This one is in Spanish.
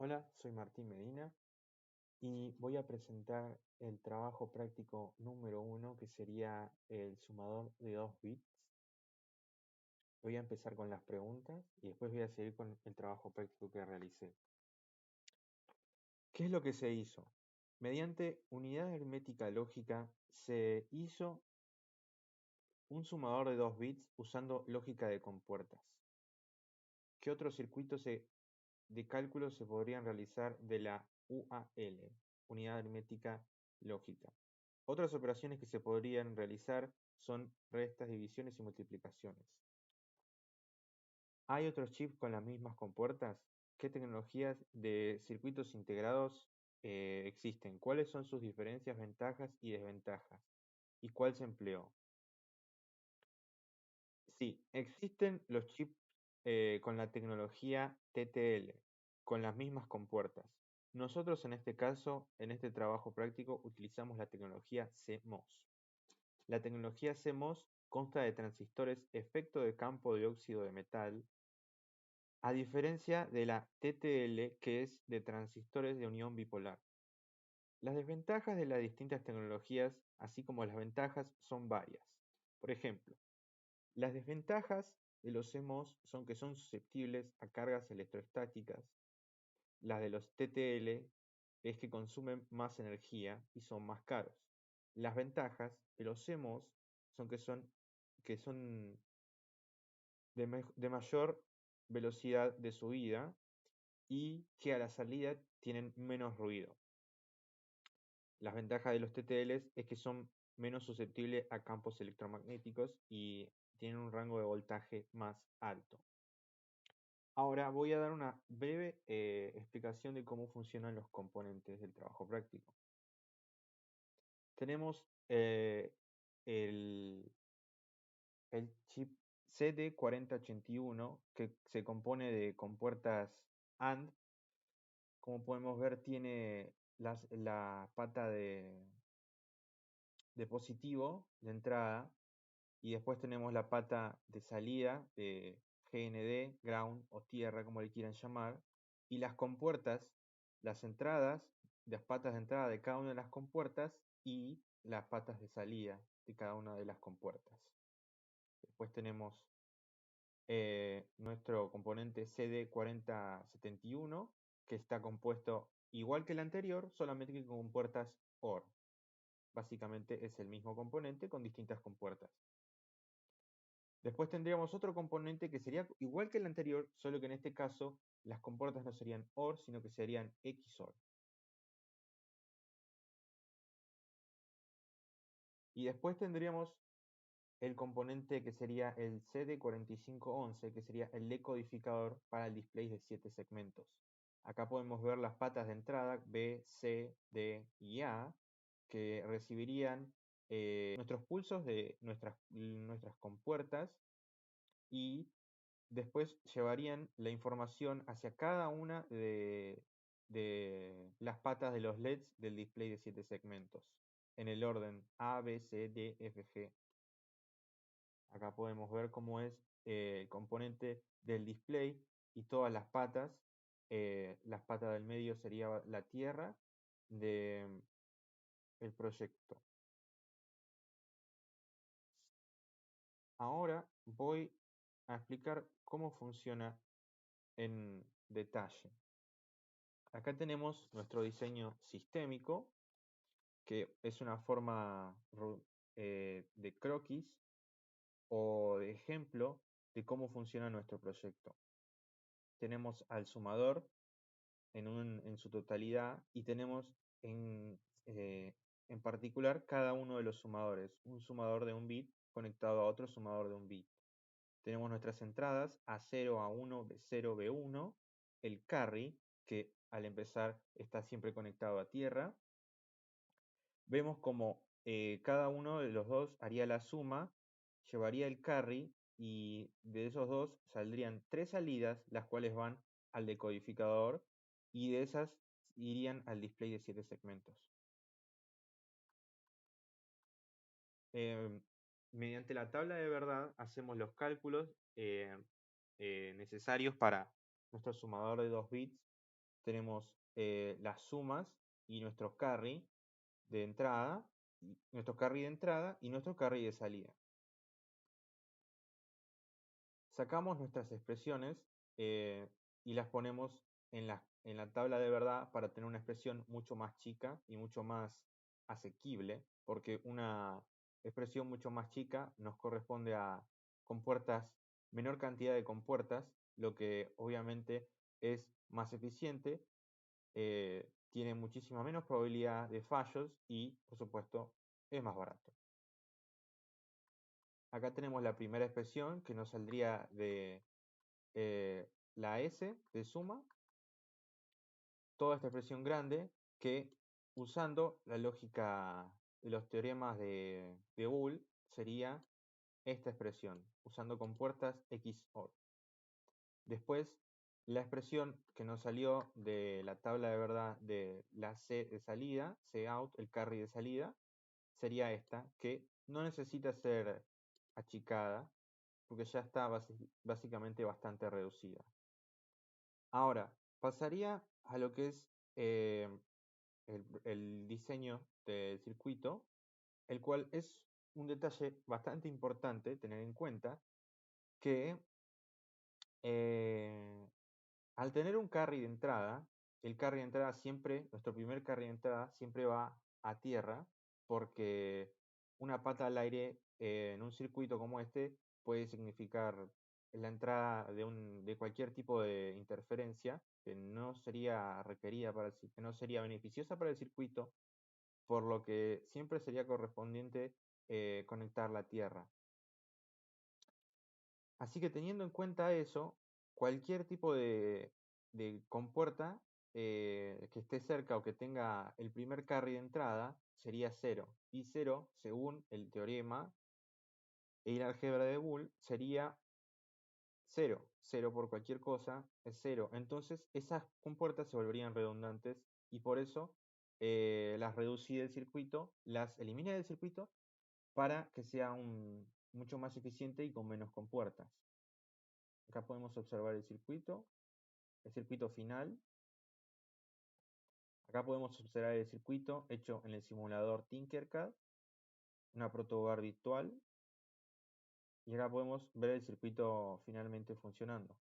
Hola, soy Martín Medina y voy a presentar el trabajo práctico número 1, que sería el sumador de 2 bits. Voy a empezar con las preguntas y después voy a seguir con el trabajo práctico que realicé. ¿Qué es lo que se hizo? Mediante unidad aritmética lógica se hizo un sumador de 2 bits usando lógica de compuertas. ¿Qué otros circuitos de cálculo se podrían realizar de la UAL, unidad aritmética lógica? Otras operaciones que se podrían realizar son restas, divisiones y multiplicaciones. ¿Hay otros chips con las mismas compuertas? ¿Qué tecnologías de circuitos integrados existen? ¿Cuáles son sus diferencias, ventajas y desventajas? ¿Y cuál se empleó? Sí, existen los chips con la tecnología TTL, con las mismas compuertas. Nosotros en este caso, en este trabajo práctico, utilizamos la tecnología CMOS. La tecnología CMOS consta de transistores efecto de campo de óxido de metal, a diferencia de la TTL, que es de transistores de unión bipolar. Las desventajas de las distintas tecnologías, así como las ventajas, son varias. Por ejemplo, las desventajas de los CMOS son que son susceptibles a cargas electrostáticas. Las de los TTL es que consumen más energía y son más caros. Las ventajas de los CMOS son que son de mayor velocidad de subida y que a la salida tienen menos ruido. Las ventajas de los TTLs es que son menos susceptibles a campos electromagnéticos y tienen un rango de voltaje más alto. Ahora voy a dar una breve explicación de cómo funcionan los componentes del trabajo práctico. Tenemos el chip CD4081, que se compone de compuertas AND. Como podemos ver, tiene la pata de positivo de entrada y después tenemos la pata de salida de GND, ground o tierra, como le quieran llamar, y las compuertas, las entradas, las patas de entrada de cada una de las compuertas y las patas de salida de cada una de las compuertas. Después tenemos nuestro componente CD4071, que está compuesto igual que el anterior, solamente que con compuertas OR. Básicamente es el mismo componente con distintas compuertas. Después tendríamos otro componente que sería igual que el anterior, solo que en este caso las compuertas no serían OR, sino que serían XOR. Y después tendríamos el componente que sería el CD4511, que sería el decodificador para el display de 7 segmentos. Acá podemos ver las patas de entrada B, C, D y A, que recibirían nuestros pulsos de nuestras compuertas y después llevarían la información hacia cada una de las patas de los LEDs del display de 7 segmentos, en el orden A, B, C, D, F, G. Acá podemos ver cómo es el componente del display y todas las patas. Las patas del medio sería la tierra del proyecto. Ahora voy a explicar cómo funciona en detalle. Acá tenemos nuestro diseño sistémico, que es una forma de croquis o de ejemplo de cómo funciona nuestro proyecto. Tenemos al sumador en su totalidad y tenemos en particular cada uno de los sumadores, un sumador de un bit conectado a otro sumador de un bit. Tenemos nuestras entradas A0, A1, B0, B1, el carry, que al empezar está siempre conectado a tierra. Vemos como cada uno de los dos haría la suma, llevaría el carry y de esos dos saldrían 3 salidas, las cuales van al decodificador y de esas irían al display de 7 segmentos. Mediante la tabla de verdad hacemos los cálculos necesarios para nuestro sumador de 2 bits tenemos las sumas y nuestro carry de entrada, nuestro carry de entrada y nuestro carry de salida. Sacamos nuestras expresiones y las ponemos en la tabla de verdad para tener una expresión mucho más chica y mucho más asequible, porque una expresión mucho más chica nos corresponde a compuertas, menor cantidad de compuertas, lo que obviamente es más eficiente, tiene muchísima menos probabilidad de fallos y, por supuesto, es más barato. Acá tenemos la primera expresión que nos saldría de la S de suma, toda esta expresión grande que usando la lógica de los teoremas de Boole sería esta expresión, usando compuertas XOR. Después, la expresión que nos salió de la tabla de verdad de la C de salida, C out, el carry de salida, sería esta, que no necesita ser achicada, porque ya está básicamente bastante reducida. Ahora, pasaría a lo que es el diseño del circuito, el cual es un detalle bastante importante tener en cuenta, que al tener un carry de entrada, el carry de entrada siempre, nuestro primer carry de entrada siempre va a tierra, porque una pata al aire en un circuito como este puede significar la entrada de cualquier tipo de interferencia que no sería requerida que no sería beneficiosa para el circuito, por lo que siempre sería correspondiente conectar la tierra. Así que teniendo en cuenta eso, cualquier tipo de compuerta que esté cerca o que tenga el primer carry de entrada sería 0. Y 0, según el teorema y la álgebra de Boole, sería 0. 0 por cualquier cosa es 0. Entonces esas compuertas se volverían redundantes y por eso las reducí del circuito, las eliminé del circuito para que sea mucho más eficiente y con menos compuertas. Acá podemos observar el circuito final. Acá podemos observar el circuito hecho en el simulador Tinkercad, una protoboard virtual. Y acá podemos ver el circuito finalmente funcionando.